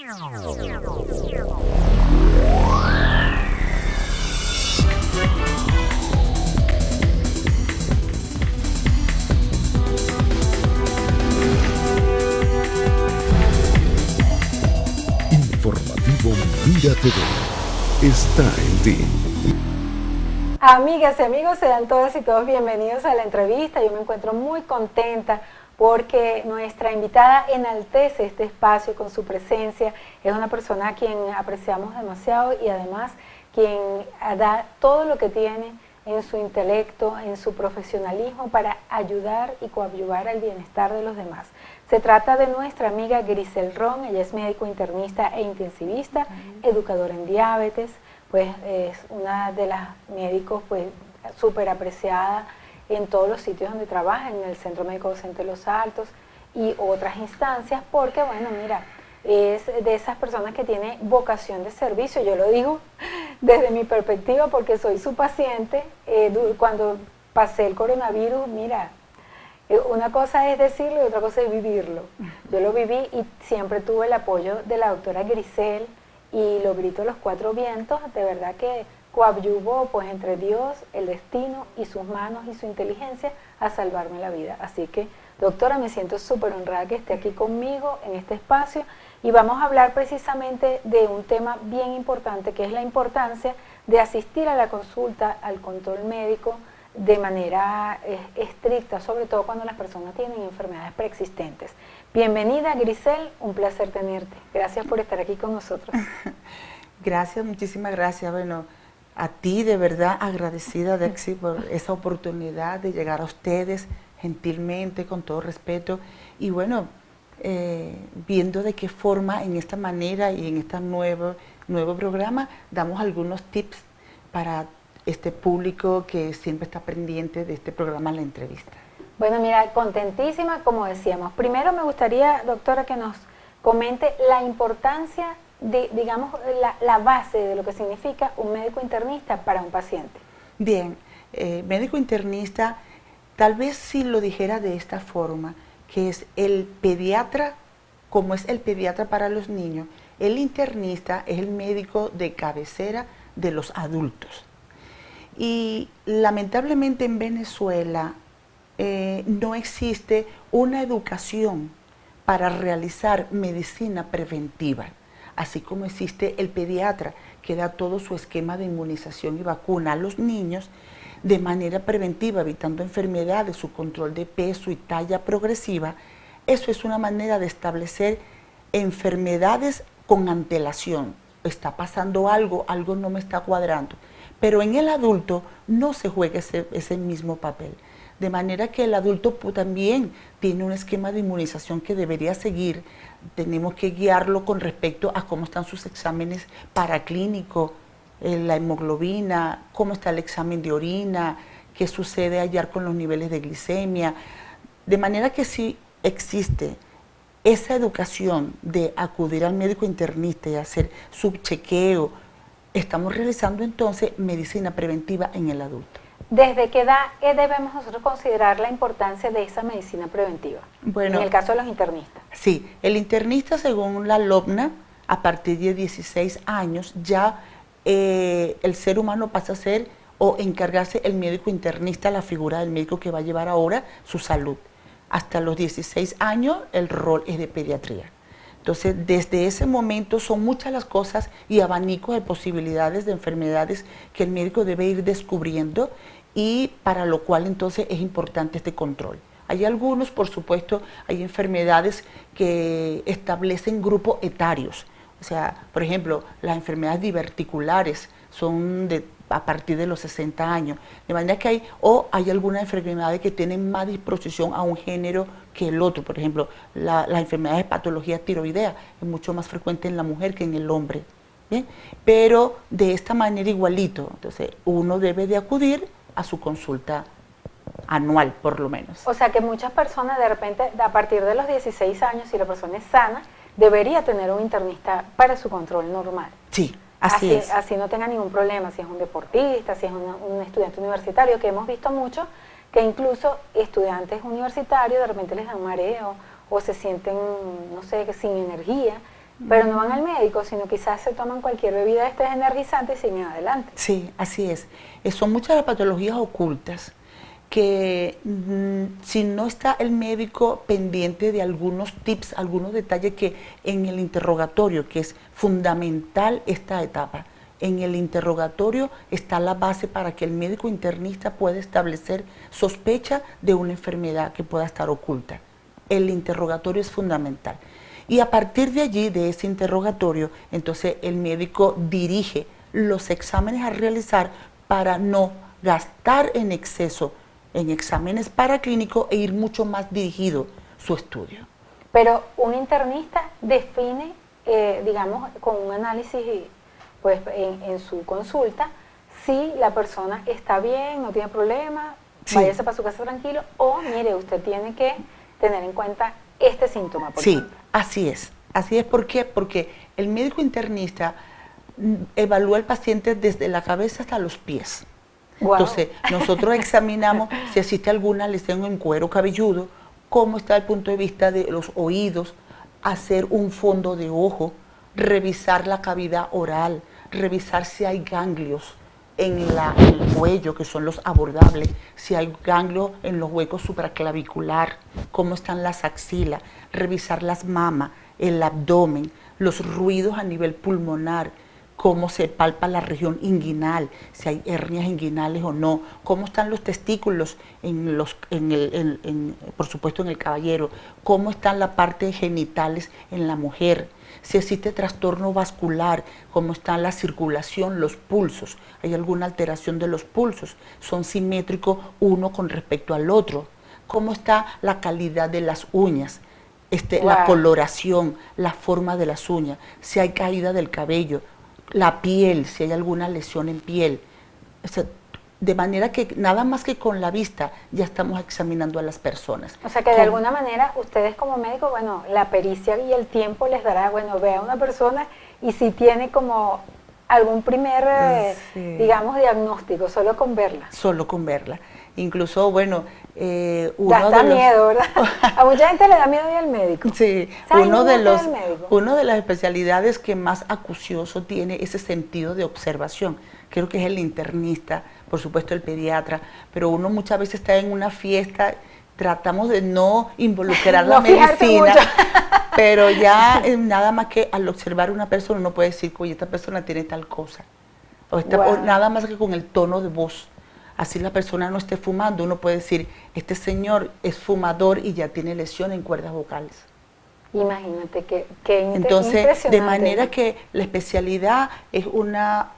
Informativo Mira TV está en ti. Amigas y amigos, sean todas y todos bienvenidos a la entrevista. Yo me encuentro muy contenta porque nuestra invitada enaltece este espacio con su presencia. Es una persona a quien apreciamos demasiado y además quien da todo lo que tiene en su intelecto, en su profesionalismo para ayudar y coadyuvar al bienestar de los demás. Se trata de nuestra amiga Grisel Ron. Ella es médico internista e intensivista, educadora en diabetes, pues es una de las médicos pues súper apreciada en todos los sitios donde trabaja, en el Centro Médico Docente de Los Altos y otras instancias, porque bueno, mira, es de esas personas que tiene vocación de servicio. Yo lo digo desde mi perspectiva porque soy su paciente. Cuando pasé el coronavirus, mira, una cosa es decirlo y otra cosa es vivirlo. Yo lo viví y siempre tuve el apoyo de la doctora Grisel y lo grito a los cuatro vientos. De verdad que coadyuvó pues entre Dios, el destino y sus manos y su inteligencia a salvarme la vida. Así que, doctora, me siento súper honrada que esté aquí conmigo en este espacio y vamos a hablar precisamente de un tema bien importante, que es la importancia de asistir a la consulta, al control médico de manera estricta, sobre todo cuando las personas tienen enfermedades preexistentes. Bienvenida, Grisel, un placer tenerte. Gracias por estar aquí con nosotros. Gracias, muchísimas gracias. Bueno, a ti de verdad agradecida, Dexy, por esa oportunidad de llegar a ustedes gentilmente, con todo respeto. Y bueno, viendo de qué forma, en esta manera y en este nuevo programa, damos algunos tips para este público que siempre está pendiente de este programa, La Entrevista. Bueno, mira, contentísima, como decíamos. Primero me gustaría, doctora, que nos comente la importancia de, digamos, la base de lo que significa un médico internista para un paciente. Bien, médico internista, tal vez si lo dijera de esta forma, que es el pediatra, como es el pediatra para los niños, el internista es el médico de cabecera de los adultos. Y lamentablemente en Venezuela no existe una educación para realizar medicina preventiva, así como existe el pediatra que da todo su esquema de inmunización y vacuna a los niños de manera preventiva, evitando enfermedades, su control de peso y talla progresiva. Eso es una manera de establecer enfermedades con antelación. Está pasando algo, algo no me está cuadrando. Pero en el adulto no se juega ese mismo papel. De manera que el adulto también tiene un esquema de inmunización que debería seguir. Tenemos que guiarlo con respecto a cómo están sus exámenes paraclínicos, la hemoglobina, cómo está el examen de orina, qué sucede ayer con los niveles de glicemia. De manera que si existe esa educación de acudir al médico internista y hacer su chequeo, estamos realizando entonces medicina preventiva en el adulto. ¿Desde qué edad debemos nosotros considerar la importancia de esa medicina preventiva? Bueno, en el caso de los internistas. Sí, el internista, según la LOPNA, a partir de 16 años ya el ser humano pasa a ser o encargarse el médico internista, la figura del médico que va a llevar ahora su salud. Hasta los 16 años el rol es de pediatría. Entonces, desde ese momento son muchas las cosas y abanicos de posibilidades de enfermedades que el médico debe ir descubriendo y para lo cual entonces es importante este control. Hay algunos, por supuesto, hay enfermedades que establecen grupos etarios. O sea, por ejemplo, las enfermedades diverticulares son a partir de los 60 años. De manera que hay algunas enfermedades que tienen más disposición a un género que el otro. Por ejemplo, las enfermedades de patología tiroidea es mucho más frecuente en la mujer que en el hombre. ¿Bien? Pero de esta manera igualito. Entonces, uno debe de acudir a su consulta anual, por lo menos. O sea que muchas personas de repente, a partir de los 16 años, si la persona es sana, debería tener un internista para su control normal. Sí, así es. Así no tenga ningún problema, si es un deportista, si es un estudiante universitario, que hemos visto mucho, que incluso estudiantes universitarios de repente les dan mareo o se sienten, no sé, sin energía. pero no van al médico, sino quizás se toman cualquier bebida de estrés energizante y siguen adelante. Sí, así es. Son muchas las patologías ocultas que si no está el médico pendiente de algunos tips, algunos detalles que en el interrogatorio, que es fundamental esta etapa, en el interrogatorio está la base para que el médico internista pueda establecer sospecha de una enfermedad que pueda estar oculta. El interrogatorio es fundamental. Y a partir de allí, de ese interrogatorio, entonces el médico dirige los exámenes a realizar para no gastar en exceso en exámenes paraclínicos e ir mucho más dirigido su estudio. Pero un internista define, digamos, con un análisis pues, en su consulta, si la persona está bien, no tiene problema, Sí. váyase para su casa tranquilo, o mire, usted tiene que tener en cuenta este síntoma, por Sí, ejemplo. así es. Así es, ¿por qué? Porque el médico internista evalúa al paciente desde la cabeza hasta los pies. Guau. Entonces, nosotros examinamos si existe alguna lesión en cuero cabelludo, cómo está el punto de vista de los oídos, hacer un fondo de ojo, revisar la cavidad oral, revisar si hay ganglios en el cuello, que son los abordables, si hay ganglios en los huecos supraclavicular, cómo están las axilas, revisar las mamas, el abdomen, los ruidos a nivel pulmonar, cómo se palpa la región inguinal, si hay hernias inguinales o no, cómo están los testículos, por supuesto en el caballero, cómo están la parte genitales en la mujer, si existe trastorno vascular, cómo está la circulación, los pulsos, hay alguna alteración de los pulsos, son simétricos uno con respecto al otro, cómo está la calidad de las uñas, la coloración, la forma de las uñas, si hay caída del cabello, la piel, si hay alguna lesión en piel. O sea, de manera que nada más que con la vista ya estamos examinando a las personas. O sea que de alguna manera ustedes como médicos, bueno, la pericia y el tiempo les dará, bueno, ve a una persona y si tiene como algún primer, Sí. digamos, diagnóstico, solo con verla. Solo con verla. Incluso, bueno, Da miedo, ¿verdad? A mucha gente le da miedo ir al médico. Sí, ¿Saben uno cómo de ir los, al médico? uno de las especialidades que más acucioso tiene ese sentido de observación. Creo que es el internista, por supuesto el pediatra, pero uno muchas veces está en una fiesta, tratamos de no involucrar la No fijarse medicina, mucho. pero ya nada más que al observar a una persona uno puede decir, oye, esta persona tiene tal cosa, o Wow. nada más que con el tono de voz. Así la persona no esté fumando, uno puede decir, este señor es fumador y ya tiene lesión en cuerdas vocales. Imagínate que Entonces, impresionante. de manera que la especialidad es una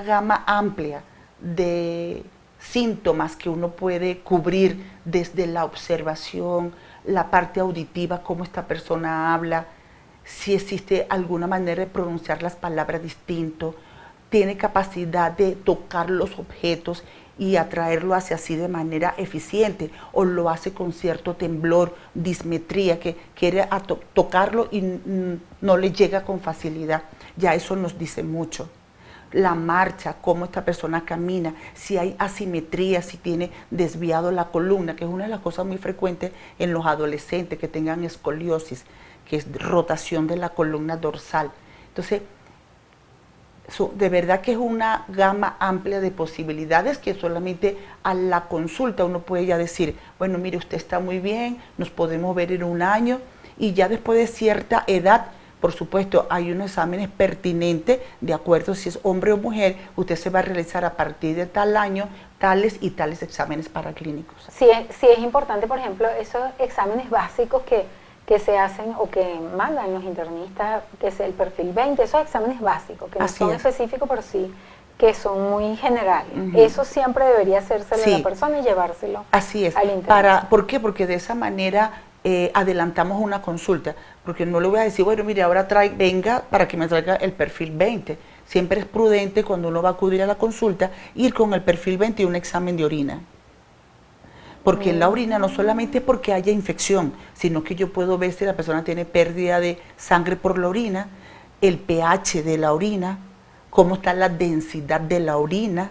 gama amplia de síntomas que uno puede cubrir desde la observación, la parte auditiva, cómo esta persona habla, si existe alguna manera de pronunciar las palabras distinto, tiene capacidad de tocar los objetos y atraerlo hacia sí de manera eficiente, o lo hace con cierto temblor, dismetría, que quiere tocarlo y no le llega con facilidad. Ya eso nos dice mucho. La marcha, cómo esta persona camina, si hay asimetría, si tiene desviado la columna, que es una de las cosas muy frecuentes en los adolescentes que tengan escoliosis, que es rotación de la columna dorsal. Entonces, de verdad que es una gama amplia de posibilidades que solamente a la consulta uno puede ya decir, bueno, mire, usted está muy bien, nos podemos ver en un año, y ya después de cierta edad, por supuesto, hay unos exámenes pertinentes, de acuerdo si es hombre o mujer, usted se va a realizar a partir de tal año, tales y tales exámenes paraclínicos. Sí es importante, por ejemplo, esos exámenes básicos que se hacen o que mandan los internistas, que es el perfil 20, esos exámenes básicos, que no Así son es. específicos por sí, que son muy generales. Ujú. Eso siempre debería hacérselo Sí. a la persona y llevárselo Así es. al internista. ¿Por qué? Porque de esa manera adelantamos una consulta, porque no le voy a decir, bueno, mire, ahora venga para que me traiga el perfil 20. Siempre es prudente cuando uno va a acudir a la consulta ir con el perfil 20 y un examen de orina. Porque en la orina no solamente es porque haya infección, sino que yo puedo ver si la persona tiene pérdida de sangre por la orina, el pH de la orina, cómo está la densidad de la orina.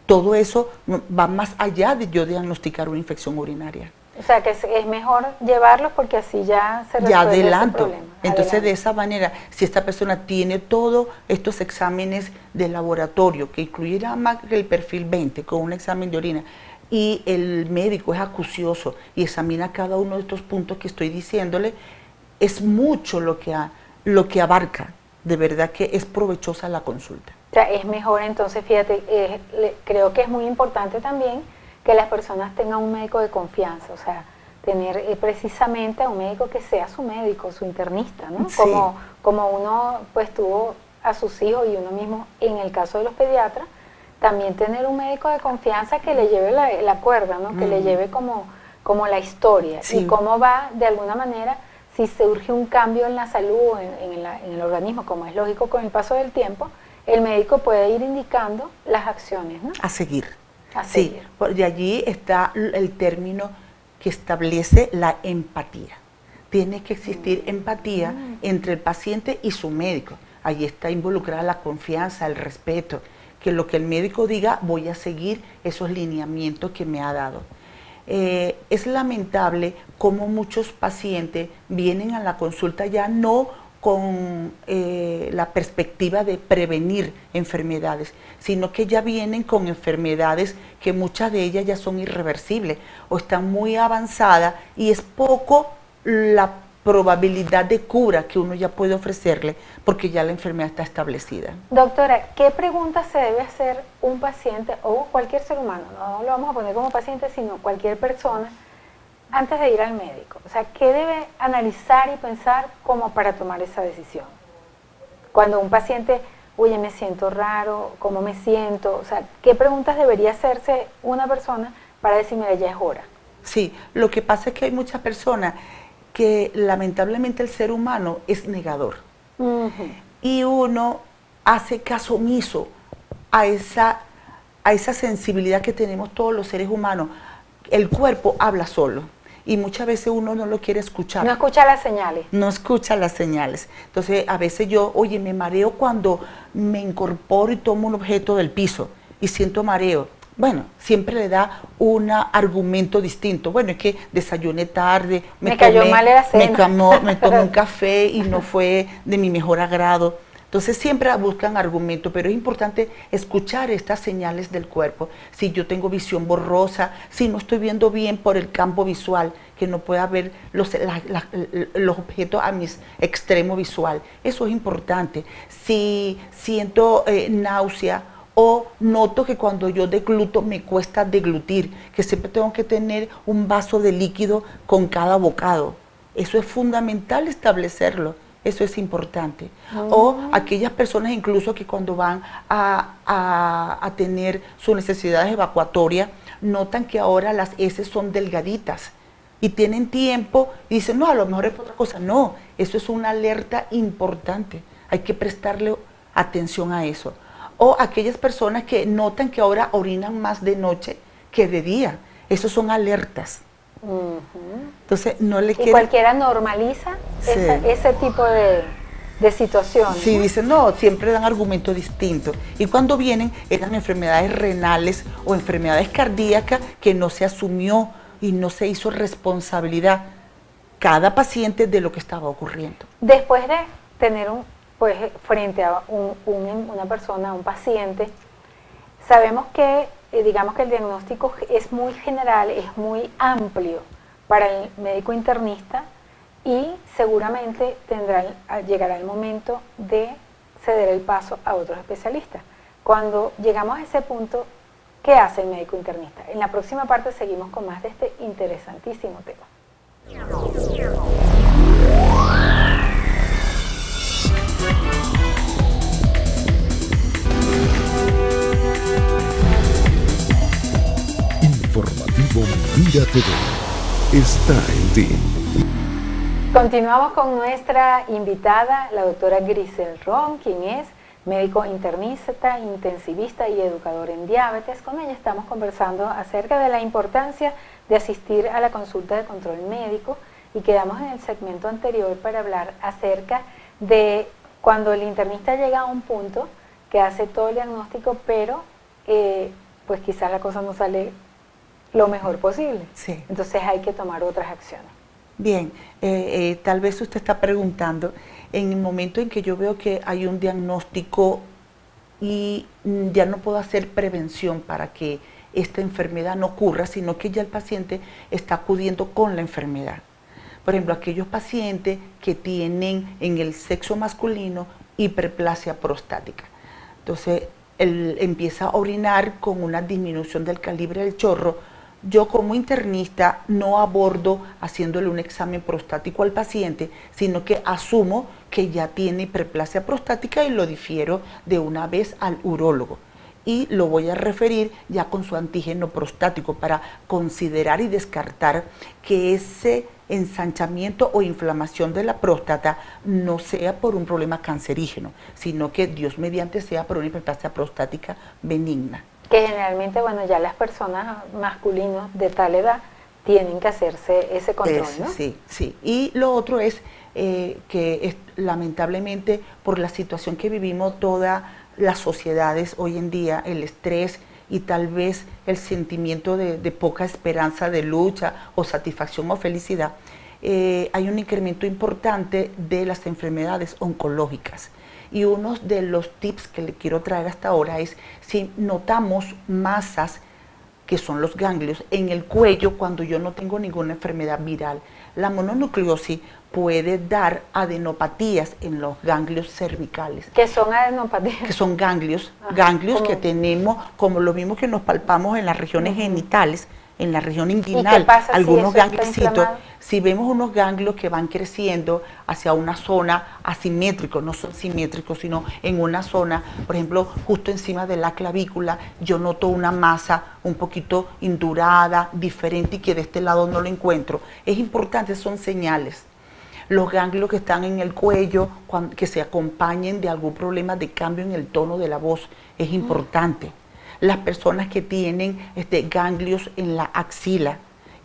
Todo eso va más allá de yo diagnosticar una infección urinaria. O sea, que es mejor llevarlos porque así ya se resuelve Ya ese adelanto. problema. Entonces, Adelante. de esa manera, si esta persona tiene todos estos exámenes de laboratorio, que incluirá más que el perfil 20, con un examen de orina, y el médico es acucioso y examina cada uno de estos puntos que estoy diciéndole, es mucho lo que abarca. De verdad que es provechosa la consulta. O sea, es mejor entonces, fíjate, creo que es muy importante también que las personas tengan un médico de confianza, o sea, tener precisamente a un médico que sea su médico, su internista, ¿no? Sí. Como uno pues tuvo a sus hijos y uno mismo, en el caso de los pediatras, también tener un médico de confianza que le lleve la cuerda, ¿no? Que le lleve como la historia Sí. y cómo va de alguna manera, si surge un cambio en la salud, en el organismo, como es lógico con el paso del tiempo, el médico puede ir indicando las acciones, ¿no? A seguir. A Sí, seguir. de allí está el término que establece la empatía. Tiene que existir empatía entre el paciente y su médico. Allí está involucrada la confianza, el respeto, que lo que el médico diga, voy a seguir esos lineamientos que me ha dado. Es lamentable cómo muchos pacientes vienen a la consulta ya no con la perspectiva de prevenir enfermedades, sino que ya vienen con enfermedades que muchas de ellas ya son irreversibles o están muy avanzadas y es poco la probabilidad de cura que uno ya puede ofrecerle porque ya la enfermedad está establecida. Doctora, ¿qué preguntas se debe hacer un paciente o cualquier ser humano? No lo vamos a poner como paciente, sino cualquier persona antes de ir al médico. O sea, ¿qué debe analizar y pensar como para tomar esa decisión? Cuando un paciente, oye, me siento raro, ¿cómo me siento? O sea, ¿qué preguntas debería hacerse una persona para decir, mira, ya es hora? Sí, lo que pasa es que hay muchas personas que lamentablemente el ser humano es negador. Y uno hace caso omiso a esa sensibilidad que tenemos todos los seres humanos. El cuerpo habla solo y muchas veces uno no lo quiere escuchar. No escucha las señales. No escucha las señales. Entonces, a veces yo, oye, me mareo cuando me incorporo y tomo un objeto del piso y siento mareo. Bueno, siempre le da un argumento distinto. Bueno, es que desayuné tarde, Me cayó mal la cena. me tomé un café y no fue de mi mejor agrado. Entonces siempre buscan argumentos, pero es importante escuchar estas señales del cuerpo. Si yo tengo visión borrosa, si no estoy viendo bien por el campo visual, que no pueda ver los objetos a mi extremo visual, eso es importante. Si siento náusea, o noto que cuando yo degluto me cuesta deglutir, que siempre tengo que tener un vaso de líquido con cada bocado. Eso es fundamental establecerlo, eso es importante. O aquellas personas incluso que cuando van a tener sus necesidades evacuatorias, notan que ahora las heces son delgaditas y tienen tiempo y dicen, no, a lo mejor es otra cosa. No, eso es una alerta importante, hay que prestarle atención a eso. O aquellas personas que notan que ahora orinan más de noche que de día. Esos son alertas. Entonces, no le Y cualquiera normaliza Sí. ese tipo de situaciones. Sí, dicen, no, siempre dan argumentos distintos. Y cuando vienen, eran enfermedades renales o enfermedades cardíacas que no se asumió y no se hizo responsabilidad cada paciente de lo que estaba ocurriendo. Después de tener pues frente a una persona, un paciente, sabemos que, digamos que el diagnóstico es muy general, es muy amplio para el médico internista y seguramente llegará el momento de ceder el paso a otros especialistas. Cuando llegamos a ese punto, ¿qué hace el médico internista? En la próxima parte seguimos con más de este interesantísimo tema. Informativo Mira TV está en ti. Continuamos con nuestra invitada, la doctora Grisel Ron, quien es médico internista, intensivista y educador en diabetes. Con ella estamos conversando acerca de la importancia de asistir a la consulta de control médico y quedamos en el segmento anterior para hablar acerca de cuando el internista llega a un punto que hace todo el diagnóstico, pero pues quizás la cosa no sale lo mejor posible. Sí. Entonces hay que tomar otras acciones. Bien, tal vez usted está preguntando, en el momento en que yo veo que hay un diagnóstico y ya no puedo hacer prevención para que esta enfermedad no ocurra, sino que ya el paciente está acudiendo con la enfermedad. Por ejemplo, aquellos pacientes que tienen en el sexo masculino hiperplasia prostática. Entonces, él empieza a orinar con una disminución del calibre del chorro. Yo como internista no abordo haciéndole un examen prostático al paciente, sino que asumo que ya tiene hiperplasia prostática y lo difiero de una vez al urólogo. Y lo voy a referir ya con su antígeno prostático para considerar y descartar que ese ensanchamiento o inflamación de la próstata no sea por un problema cancerígeno, sino que Dios mediante sea por una hiperplasia prostática benigna. Que generalmente, bueno, ya las personas masculinos de tal edad tienen que hacerse ese control, ¿no? Sí, sí. Y lo otro es que lamentablemente por la situación que vivimos todas las sociedades hoy en día, el estrés y tal vez el sentimiento de poca esperanza de lucha o satisfacción o felicidad, hay un incremento importante de las enfermedades oncológicas. Y uno de los tips que le quiero traer hasta ahora es si notamos masas, que son los ganglios, en el cuello cuando yo no tengo ninguna enfermedad viral. La mononucleosis puede dar adenopatías en los ganglios cervicales. ¿Qué son adenopatías? Que son ganglios, ¿cómo? que tenemos, como lo mismo que nos palpamos en las regiones genitales, en la región inguinal, ¿Y qué pasa algunos si eso está gangliositos. inflamado? Si vemos unos ganglios que van creciendo hacia una zona asimétrica, no son simétricos, sino en una zona, por ejemplo, justo encima de la clavícula, yo noto una masa un poquito indurada, diferente y que de este lado no lo encuentro. Es importante, son señales. Los ganglios que están en el cuello, que se acompañen de algún problema de cambio en el tono de la voz, es importante. Las personas que tienen ganglios en la axila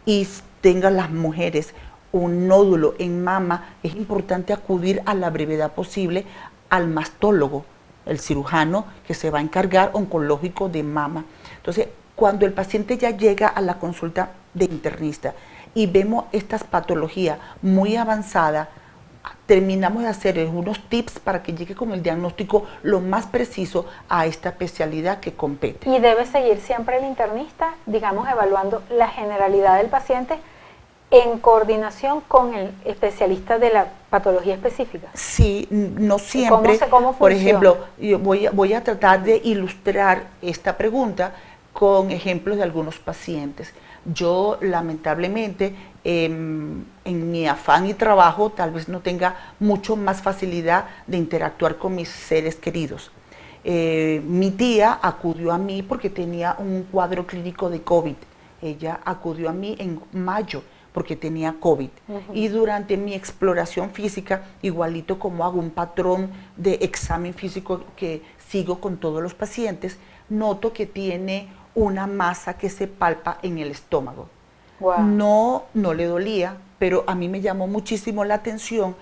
y tengan las mujeres un nódulo en mama, es importante acudir a la brevedad posible al mastólogo, el cirujano que se va a encargar oncológico de mama. Entonces, cuando el paciente ya llega a la consulta de internista y vemos estas patologías muy avanzadas, terminamos de hacer unos tips para que llegue con el diagnóstico lo más preciso a esta especialidad que compete. Y debe seguir siempre el internista, digamos, evaluando la generalidad del paciente en coordinación con el especialista de la patología específica. Sí, no siempre. ¿Cómo por funciona? ejemplo, yo voy a tratar de ilustrar esta pregunta con ejemplos de algunos pacientes. Yo, lamentablemente, en mi afán y trabajo, tal vez no tenga mucho más facilidad de interactuar con mis seres queridos. Mi tía acudió a mí porque tenía un cuadro clínico de COVID. Ella acudió a mí en mayo porque tenía COVID. Y durante mi exploración física, igualito como hago un patrón de examen físico que sigo con todos los pacientes, noto que tiene una masa que se palpa en el estómago. Wow. No le dolía, pero a mí me llamó muchísimo la atención.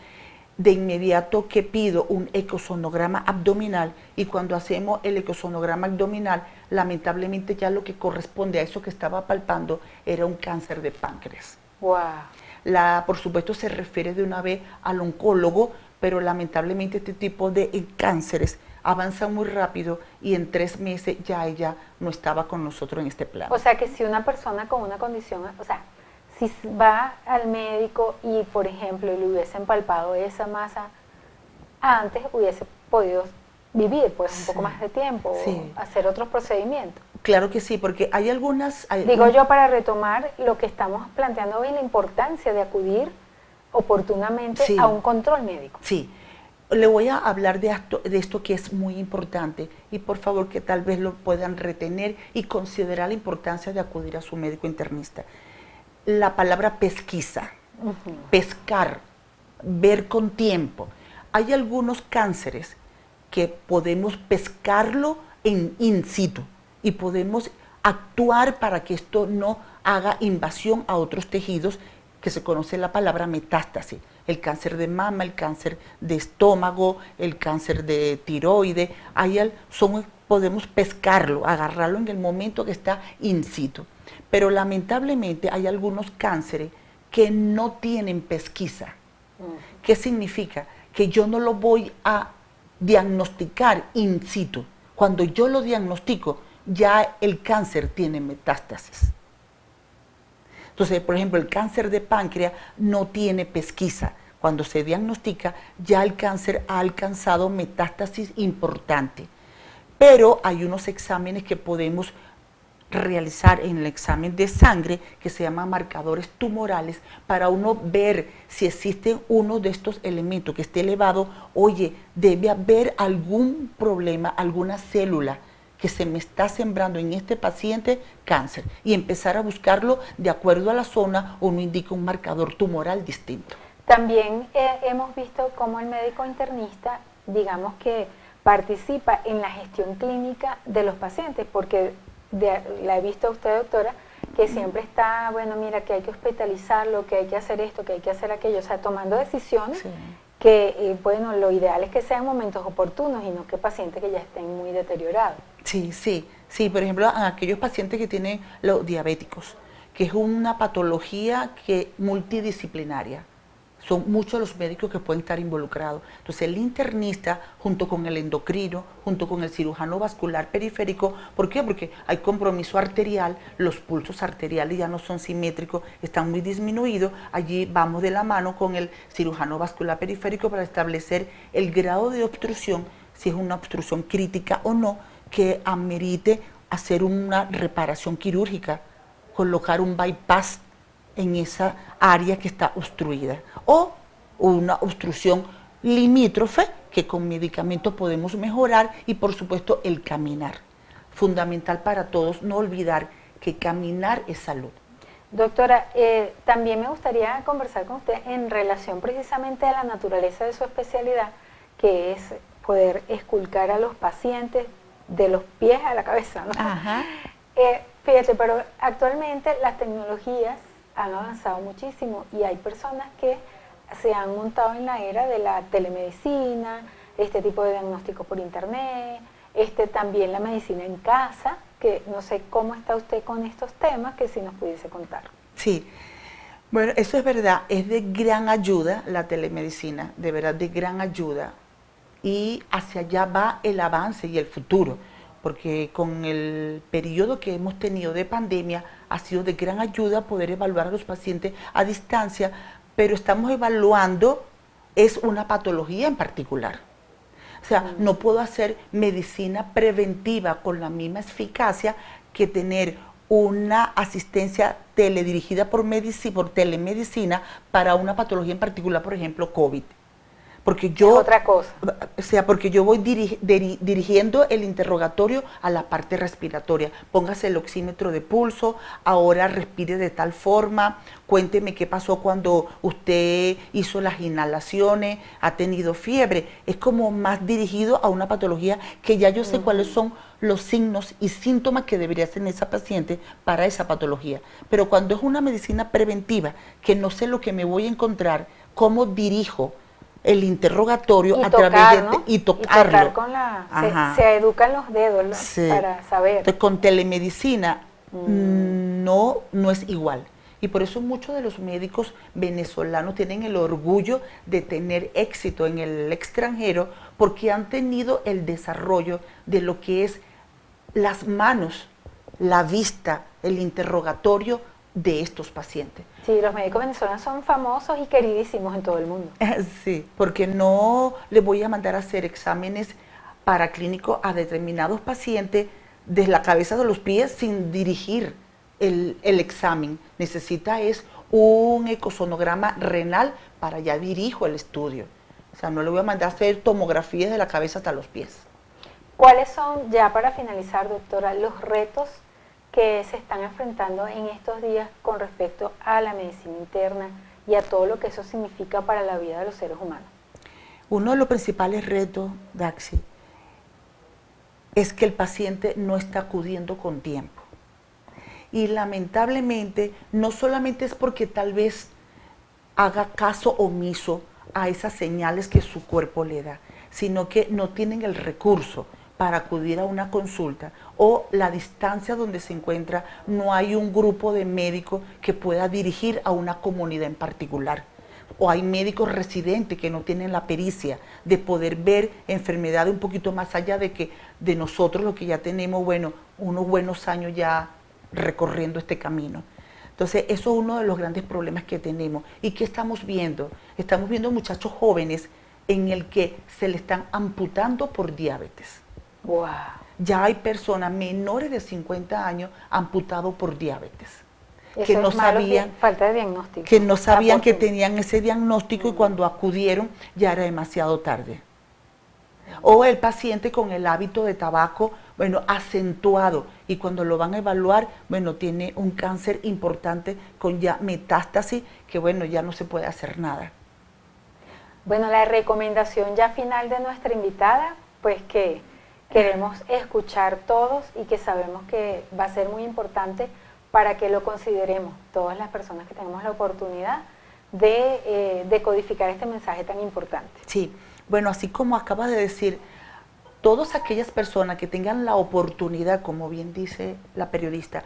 De inmediato que pido un ecosonograma abdominal, y cuando hacemos el ecosonograma abdominal, lamentablemente ya lo que corresponde a eso que estaba palpando era un cáncer de páncreas. Wow. Por supuesto se refiere de una vez al oncólogo, pero lamentablemente este tipo de cánceres avanzan muy rápido y en 3 meses ya ella no estaba con nosotros en este plano. O sea que si una persona con una condición, o sea, si va al médico y, por ejemplo, le hubiesen palpado esa masa, antes hubiese podido vivir pues un poco más de tiempo, o hacer otros procedimientos. Claro que sí, porque hay algunas... Digo yo, para retomar lo que estamos planteando hoy, la importancia de acudir oportunamente a un control médico. Sí. Le voy a hablar de esto que es muy importante y por favor que tal vez lo puedan retener y considerar la importancia de acudir a su médico internista. La palabra pesquisa, pescar, ver con tiempo. Hay algunos cánceres que podemos pescarlo in situ y podemos actuar para que esto no haga invasión a otros tejidos, que se conoce la palabra metástasis. El cáncer de mama, el cáncer de estómago, el cáncer de tiroides, podemos pescarlo, agarrarlo en el momento que está in situ. Pero lamentablemente hay algunos cánceres que no tienen pesquisa. ¿Qué significa? Que yo no lo voy a diagnosticar in situ. Cuando yo lo diagnostico, ya el cáncer tiene metástasis. Entonces, por ejemplo, el cáncer de páncreas no tiene pesquisa. Cuando se diagnostica, ya el cáncer ha alcanzado metástasis importante. Pero hay unos exámenes que podemos realizar en el examen de sangre que se llaman marcadores tumorales para uno ver si existe uno de estos elementos que esté elevado. Oye, debe haber algún problema, alguna célula que se me está sembrando en este paciente cáncer, y empezar a buscarlo de acuerdo a la zona. Uno indica un marcador tumoral distinto. También hemos visto cómo el médico internista, digamos que participa en la gestión clínica de los pacientes, porque la he visto a usted, doctora, que siempre está, bueno, mira, que hay que hospitalizarlo, que hay que hacer esto, que hay que hacer aquello, o sea, tomando decisiones. Sí. Que, bueno, lo ideal es que sean momentos oportunos y no que pacientes que ya estén muy deteriorados. Sí, por ejemplo, a aquellos pacientes que tienen los diabéticos, que es una patología multidisciplinaria. Son muchos los médicos que pueden estar involucrados. Entonces el internista, junto con el endocrino, junto con el cirujano vascular periférico, ¿por qué? Porque hay compromiso arterial, los pulsos arteriales ya no son simétricos, están muy disminuidos. Allí vamos de la mano con el cirujano vascular periférico para establecer el grado de obstrucción, si es una obstrucción crítica o no, que amerite hacer una reparación quirúrgica, colocar un bypass en esa área que está obstruida, o una obstrucción limítrofe que con medicamentos podemos mejorar, y por supuesto el caminar. Fundamental para todos no olvidar que caminar es salud. Doctora, también me gustaría conversar con usted en relación precisamente a la naturaleza de su especialidad, que es poder esculcar a los pacientes de los pies a la cabeza, ¿no? Ajá. Fíjate, pero actualmente las tecnologías han avanzado muchísimo y hay personas que se han montado en la era de la telemedicina, este tipo de diagnóstico por internet, también la medicina en casa, que no sé cómo está usted con estos temas, que si nos pudiese contar. Sí, bueno, eso es verdad, es de gran ayuda la telemedicina, de verdad de gran ayuda, y hacia allá va el avance y el futuro, porque con el periodo que hemos tenido de pandemia ha sido de gran ayuda poder evaluar a los pacientes a distancia, pero estamos evaluando es una patología en particular. O sea, no puedo hacer medicina preventiva con la misma eficacia que tener una asistencia teledirigida por telemedicina para una patología en particular, por ejemplo, COVID. Porque yo, es otra cosa. O sea, porque yo voy dirigiendo el interrogatorio a la parte respiratoria. Póngase el oxímetro de pulso, ahora respire de tal forma, cuénteme qué pasó cuando usted hizo las inhalaciones, ha tenido fiebre. Es como más dirigido a una patología que ya yo sé cuáles son los signos y síntomas que debería hacer esa paciente para esa patología. Pero cuando es una medicina preventiva, que no sé lo que me voy a encontrar, cómo dirijo el interrogatorio a través de, ¿no? y tocarlo. Y tocar con se educan los dedos, ¿no? Sí. Para saber. Entonces, con telemedicina no es igual. Y por eso muchos de los médicos venezolanos tienen el orgullo de tener éxito en el extranjero, porque han tenido el desarrollo de lo que es las manos, la vista, el interrogatorio de estos pacientes. Sí, los médicos venezolanos son famosos y queridísimos en todo el mundo. Sí, porque no le voy a mandar a hacer exámenes paraclínicos a determinados pacientes desde la cabeza de los pies sin dirigir el examen. Necesita un ecosonograma renal para ya dirijo el estudio. O sea, no le voy a mandar a hacer tomografías de la cabeza hasta los pies. ¿Cuáles son, ya para finalizar, doctora, los retos que se están enfrentando en estos días con respecto a la medicina interna y a todo lo que eso significa para la vida de los seres humanos? Uno de los principales retos, Daxi, es que el paciente no está acudiendo con tiempo. Y lamentablemente, no solamente es porque tal vez haga caso omiso a esas señales que su cuerpo le da, sino que no tienen el recurso para acudir a una consulta, o la distancia donde se encuentra, no hay un grupo de médicos que pueda dirigir a una comunidad en particular. O hay médicos residentes que no tienen la pericia de poder ver enfermedades un poquito más allá de nosotros, lo que ya tenemos, bueno, unos buenos años ya recorriendo este camino. Entonces, eso es uno de los grandes problemas que tenemos. ¿Y qué estamos viendo? Estamos viendo muchachos jóvenes en el que se le están amputando por diabetes. Wow. Ya hay personas menores de 50 años amputados por diabetes. Eso Que no es malo, sabían, falta de diagnóstico. que no sabían que Aporte. tenían ese diagnóstico y cuando acudieron ya era demasiado tarde. O el paciente con el hábito de tabaco, bueno, acentuado, y cuando lo van a evaluar, bueno, tiene un cáncer importante con ya metástasis, que bueno, ya no se puede hacer nada. Bueno, la recomendación ya final de nuestra invitada, pues que queremos escuchar todos y que sabemos que va a ser muy importante para que lo consideremos todas las personas que tenemos la oportunidad de codificar este mensaje tan importante. Sí, bueno, así como acabas de decir, todas aquellas personas que tengan la oportunidad, como bien dice la periodista,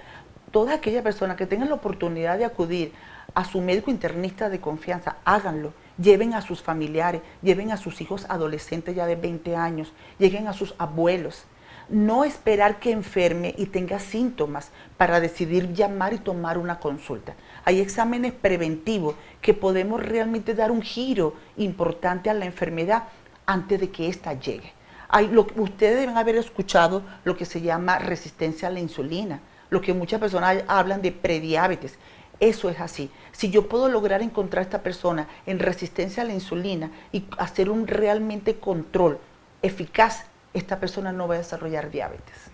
todas aquellas personas que tengan la oportunidad de acudir a su médico internista de confianza, háganlo. Lleven a sus familiares, lleven a sus hijos adolescentes ya de 20 años, lleguen a sus abuelos. No esperar que enferme y tenga síntomas para decidir llamar y tomar una consulta. Hay exámenes preventivos que podemos realmente dar un giro importante a la enfermedad antes de que ésta llegue. Ustedes deben haber escuchado lo que se llama resistencia a la insulina, lo que muchas personas hablan de prediabetes. Eso es así. Si yo puedo lograr encontrar a esta persona en resistencia a la insulina y hacer un realmente control eficaz, esta persona no va a desarrollar diabetes.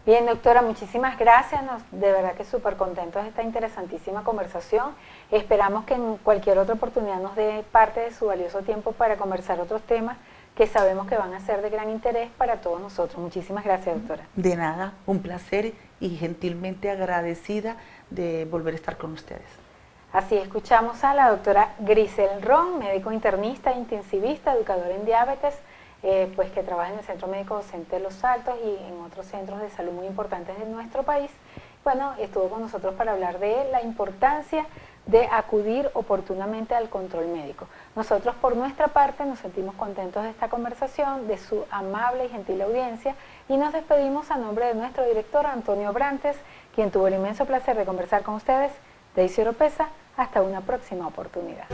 Bien, doctora, muchísimas gracias. De verdad que súper contentos de esta interesantísima conversación. Esperamos que en cualquier otra oportunidad nos dé parte de su valioso tiempo para conversar otros temas que sabemos que van a ser de gran interés para todos nosotros. Muchísimas gracias, doctora. De nada, un placer y gentilmente agradecida de volver a estar con ustedes. Así escuchamos a la doctora Grisel Ron, médico internista, intensivista, educador en diabetes, pues que trabaja en el Centro Médico Docente de Los Altos y en otros centros de salud muy importantes de nuestro país. Bueno, estuvo con nosotros para hablar de la importancia de acudir oportunamente al control médico. Nosotros por nuestra parte nos sentimos contentos de esta conversación, de su amable y gentil audiencia, y nos despedimos a nombre de nuestro director Antonio Brantes, quien tuvo el inmenso placer de conversar con ustedes. Daisy Oropesa, hasta una próxima oportunidad.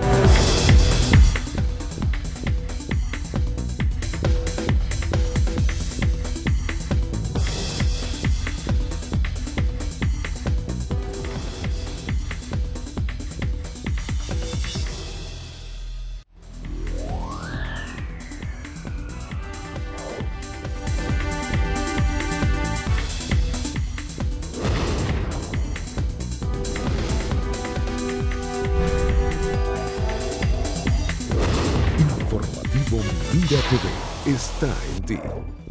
Informativo Mira TV está en ti.